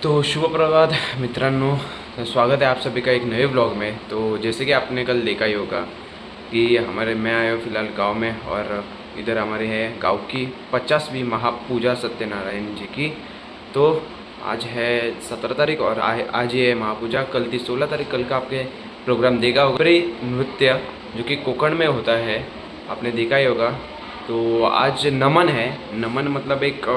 तो शुभ प्रभात मित्रांनो, स्वागत है आप सभी का एक नए ब्लॉग में। तो जैसे कि आपने कल देखा ही होगा कि मैं आया हूँ फ़िलहाल गांव में, और इधर हमारे है गांव की 50वीं महापूजा सत्यनारायण जी की। तो आज है 17 तारीख और आज ये है महापूजा। कल थी 16 तारीख। कल का आपके प्रोग्राम देखा होगा, नृत्य जो कि कोकण में होता है, आपने देखा ही होगा। तो आज नमन है। नमन मतलब एक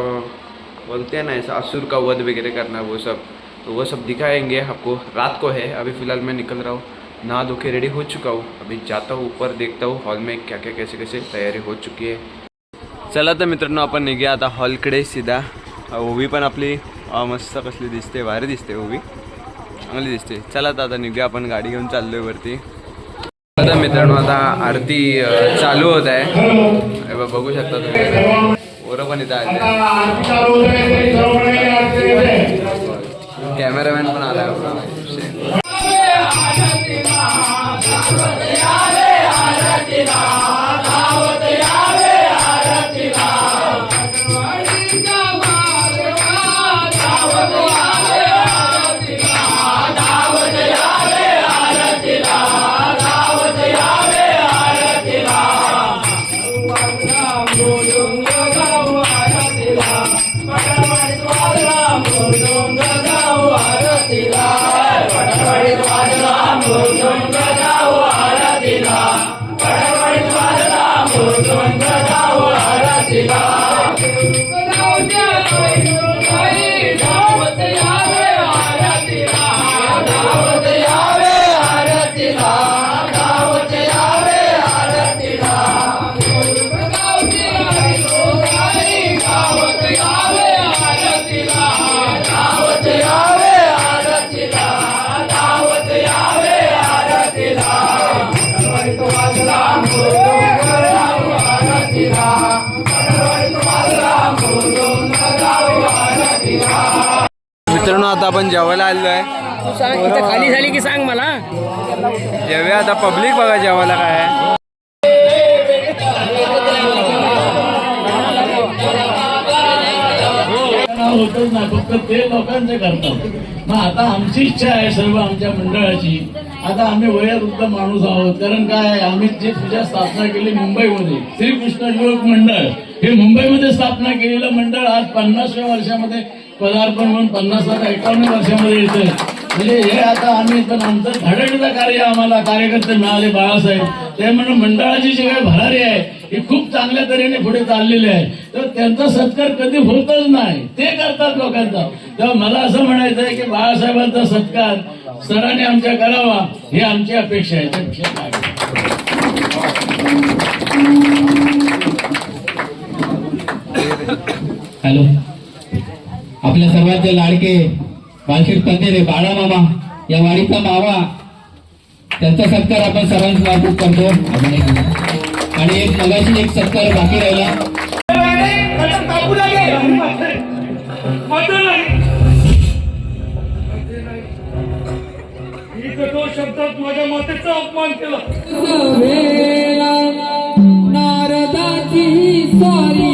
बोलते हैं ना, ऐसा असुर का वध वगैरह करना, वो सब। तो वो सब दिखाएंगे आपको। रात को है। अभी फ़िलहाल मैं निकल रहा हूँ, नहा धो के रेडी हो चुका हूँ। अभी जाता हूँ ऊपर, देखता हूँ हॉल में क्या क्या कैसे कैसे तयारी हो चुकी है। चला तर मित्रांनो, आपण निघूया आता हॉलकडे सीधा। ओवी पण आपली मस्त कसली दिसते, भारी दिसते ओवी, चांगली दिसते। चला आता निघूया, आपण गाडी घेऊन चाललोय वरती। आता मित्रांनो, आता आरती चालू होत आहे, बघू शकता तुम्ही। पोरं पण इथं आले, कॅमेरामॅन पण आला आहे। मित्रांनो, आता आपण जेवायला आलेलो आहे। इथं खाली झाली की सांग मला। जेव्हा आता पब्लिक बघा जेवायला काय आहे। होतच ना, फक्त ते लोकांचे करतात। मग आता आमची इच्छा आहे सर्व आमच्या मंडळाची, आता आम्ही वयोवृद्ध माणूस आहोत, कारण काय आम्ही जी पूजा स्थापना केली मुंबईमध्ये, श्रीकृष्ण युवक मंडळ हे मुंबईमध्ये स्थापना केलेलं मंडळ आज 50व्या वर्षामध्ये पदार्पण म्हणून 51 वर्षामध्ये येतं। म्हणजे हे आता आम्ही पण आमचं धडधडीचं कार्य आम्हाला कार्यकर्ते मिळाले बाळासाहेब, ते म्हणून मंडळाची जी काही भरारी आहे ही खूप चांगल्या तऱ्हेने पुढे चाललेली आहे। तर त्यांचा सत्कार कधी होतच नाही, ते करतात लोकांचा। तेव्हा मला असं म्हणायचं आहे की बाळासाहेबांचा सत्कार सरांनी आमच्या करावा, ही आमची अपेक्षा आहे। त्यापेक्षा काय हॅलो, आपल्या सर्वांचे लाडके बालशीर पंधेरे बाळा मामा, या वाडीचा मावा, त्यांचा सत्कार आपण सर्वांना लागू करतो। आणि एक मगाशी एक सत्कार बाकी राहिला। शब्दात माझ्या मातेचा अपमान केला। नारदाची सारी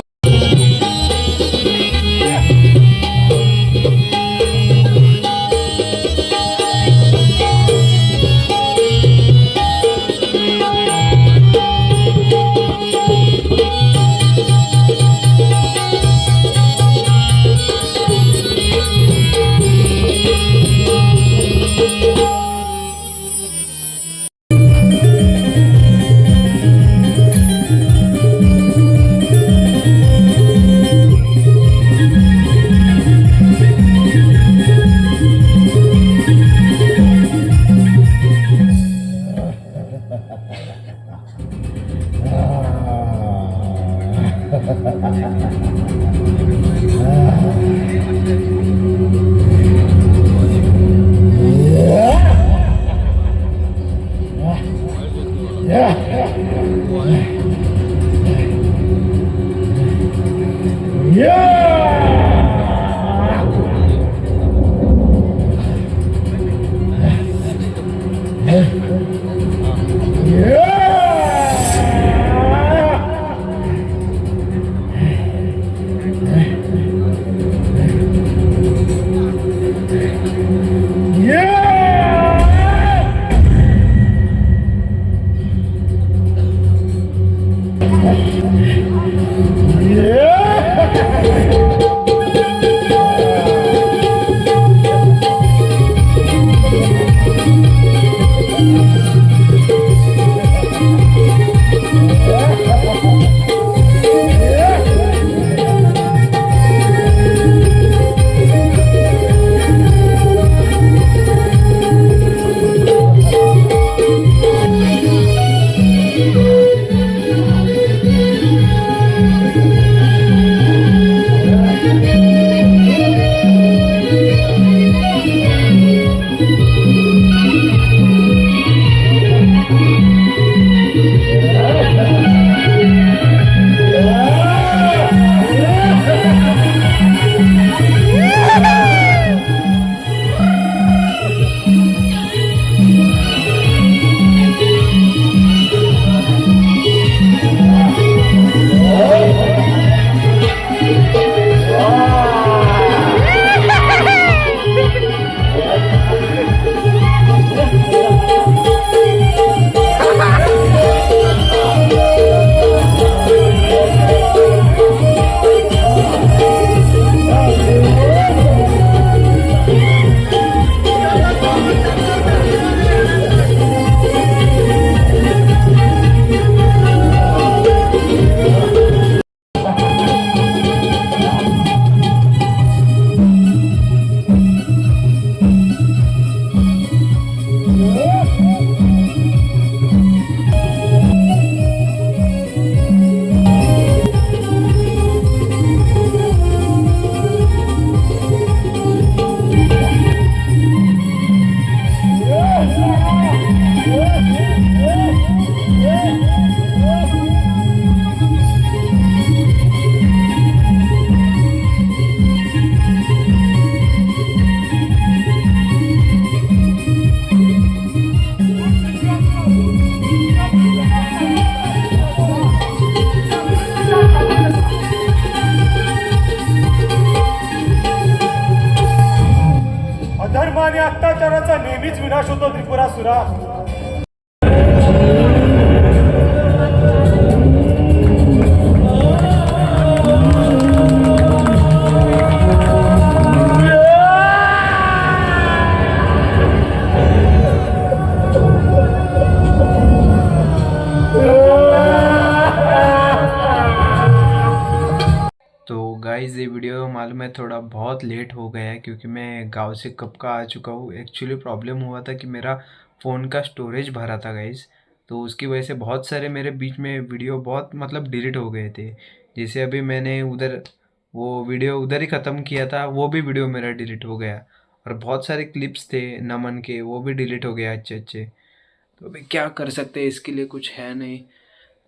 आणि अत्याचाराचा नेहमीच विनाश होतो त्रिपुरासुरा. तो गाइस ये वीडियो मालूम है थोड़ा बहुत लेट हो गया है क्योंकि मैं गांव से कब का आ चुका हूँ. एक्चुअली प्रॉब्लम हुआ था कि मेरा फ़ोन का स्टोरेज भरा था गाइस, तो उसकी वजह से बहुत सारे मेरे बीच में वीडियो बहुत मतलब डिलीट हो गए थे. जैसे अभी मैंने उधर वो वीडियो उधर ही ख़त्म किया था, वो भी वीडियो मेरा डिलीट हो गया. और बहुत सारे क्लिप्स थे नमन के, वो भी डिलीट हो गया अच्छे अच्छे. तो अभी क्या कर सकते हैं, इसके लिए कुछ है नहीं.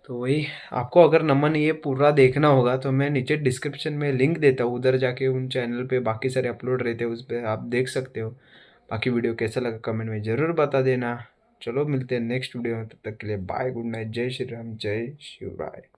तो वही, आपको अगर नमन ये पूरा देखना होगा तो मैं नीचे डिस्क्रिप्शन में लिंक देता हूँ, उधर जाके उन चैनल पे बाकी सारे अपलोड रहते हैं, उस पर आप देख सकते हो. बाकी वीडियो कैसा लगा कमेंट में ज़रूर बता देना. चलो मिलते हैं नेक्स्ट वीडियो में, तब तक के लिए बाय, गुड नाइट, जय श्री राम, जय शिवराय.